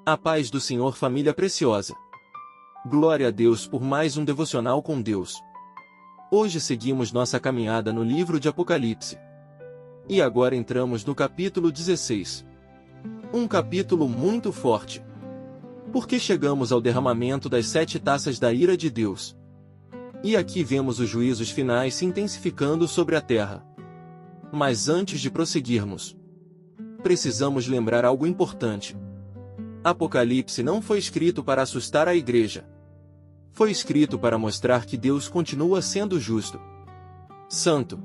A paz do Senhor, família preciosa. Glória a Deus por mais um devocional com Deus. Hoje seguimos nossa caminhada no livro de Apocalipse. E agora entramos no capítulo 16. Um capítulo muito forte. Porque chegamos ao derramamento das 7 taças da ira de Deus. E aqui vemos os juízos finais se intensificando sobre a terra. Mas antes de prosseguirmos, precisamos lembrar algo importante. Apocalipse não foi escrito para assustar a igreja. Foi escrito para mostrar que Deus continua sendo justo, santo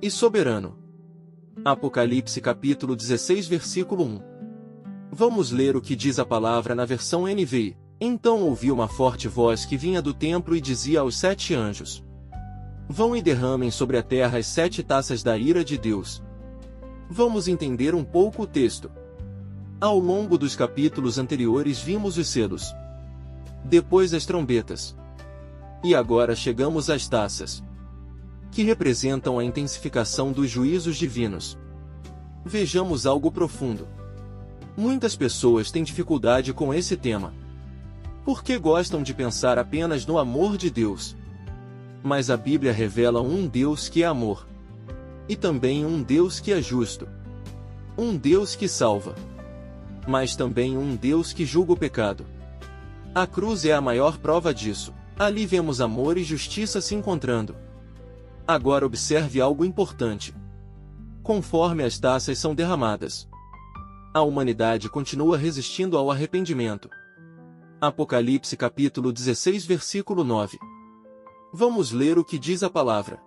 e soberano. Apocalipse capítulo 16 versículo 1. Vamos ler o que diz a palavra na versão NVI. Então ouvi uma forte voz que vinha do templo e dizia aos 7 anjos: Vão e derramem sobre a terra as 7 taças da ira de Deus. Vamos entender um pouco o texto. Ao longo dos capítulos anteriores vimos os selos, depois as trombetas. E agora chegamos às taças, que representam a intensificação dos juízos divinos. Vejamos algo profundo. Muitas pessoas têm dificuldade com esse tema, porque gostam de pensar apenas no amor de Deus. Mas a Bíblia revela um Deus que é amor, e também um Deus que é justo, um Deus que salva, mas também um Deus que julga o pecado. A cruz é a maior prova disso. Ali vemos amor e justiça se encontrando. Agora observe algo importante. Conforme as taças são derramadas, a humanidade continua resistindo ao arrependimento. Apocalipse capítulo 16 versículo 9. Vamos ler o que diz a palavra.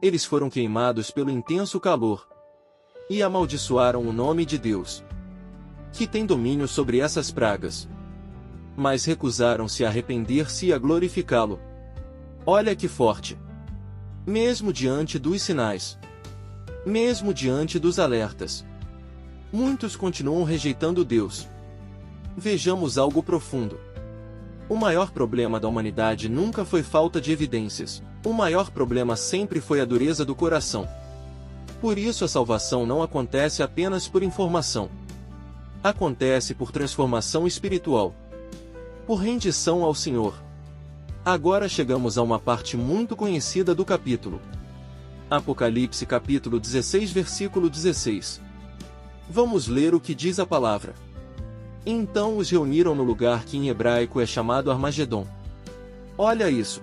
Eles foram queimados pelo intenso calor e amaldiçoaram o nome de Deus, que tem domínio sobre essas pragas. Mas recusaram-se a arrepender-se e a glorificá-lo. Olha que forte! Mesmo diante dos sinais, mesmo diante dos alertas, muitos continuam rejeitando Deus. Vejamos algo profundo. O maior problema da humanidade nunca foi falta de evidências. O maior problema sempre foi a dureza do coração. Por isso a salvação não acontece apenas por informação. Acontece por transformação espiritual, por rendição ao Senhor. Agora chegamos a uma parte muito conhecida do capítulo. Apocalipse capítulo 16 versículo 16. Vamos ler o que diz a palavra. Então os reuniram no lugar que em hebraico é chamado Armagedon. Olha isso!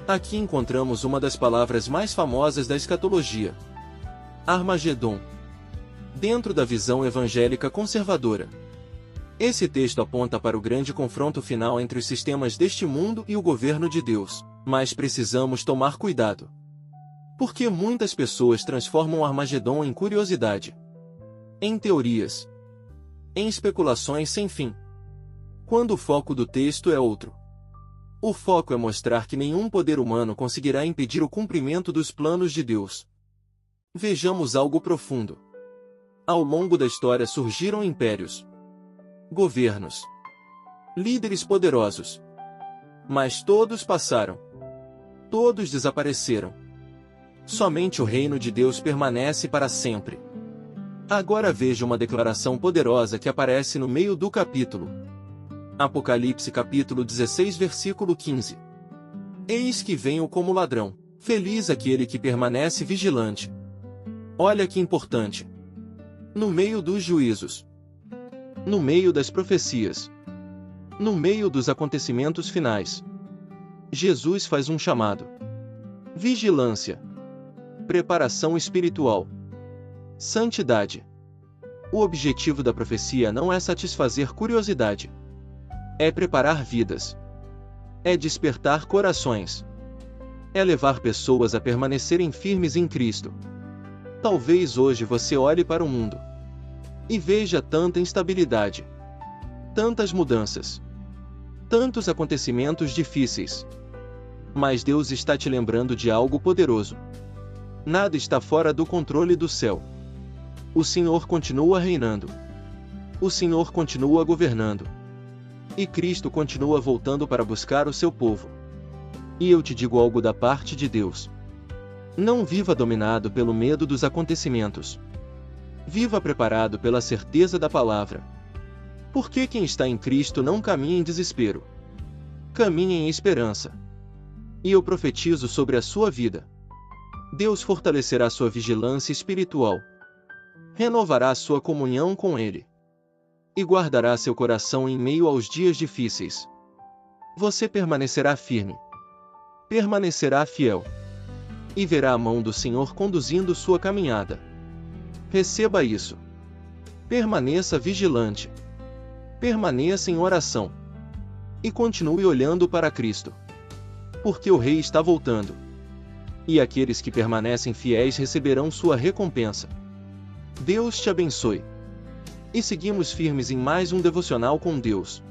Aqui encontramos uma das palavras mais famosas da escatologia. Armagedon. Dentro da visão evangélica conservadora, esse texto aponta para o grande confronto final entre os sistemas deste mundo e o governo de Deus. Mas precisamos tomar cuidado, porque muitas pessoas transformam Armagedon em curiosidade, em teorias, em especulações sem fim, quando o foco do texto é outro. O foco é mostrar que nenhum poder humano conseguirá impedir o cumprimento dos planos de Deus. Vejamos algo profundo. Ao longo da história surgiram impérios, governos, líderes poderosos. Mas todos passaram. Todos desapareceram. Somente o reino de Deus permanece para sempre. Agora veja uma declaração poderosa que aparece no meio do capítulo. Apocalipse capítulo 16 versículo 15. Eis que venho como ladrão. Feliz aquele que permanece vigilante. Olha que importante. No meio dos juízos, no meio das profecias, no meio dos acontecimentos finais, Jesus faz um chamado. Vigilância, preparação espiritual, santidade. O objetivo da profecia não é satisfazer curiosidade, é preparar vidas, é despertar corações, é levar pessoas a permanecerem firmes em Cristo. Talvez hoje você olhe para o mundo e veja tanta instabilidade, tantas mudanças, tantos acontecimentos difíceis. Mas Deus está te lembrando de algo poderoso. Nada está fora do controle do céu. O Senhor continua reinando. O Senhor continua governando. E Cristo continua voltando para buscar o seu povo. E eu te digo algo da parte de Deus. Não viva dominado pelo medo dos acontecimentos. Viva preparado pela certeza da palavra. Por que quem está em Cristo não caminha em desespero? Caminha em esperança. E eu profetizo sobre a sua vida. Deus fortalecerá sua vigilância espiritual. Renovará sua comunhão com Ele. E guardará seu coração em meio aos dias difíceis. Você permanecerá firme. Permanecerá fiel. E verá a mão do Senhor conduzindo sua caminhada. Receba isso. Permaneça vigilante. Permaneça em oração. E continue olhando para Cristo. Porque o Rei está voltando. E aqueles que permanecem fiéis receberão sua recompensa. Deus te abençoe. E seguimos firmes em mais um devocional com Deus.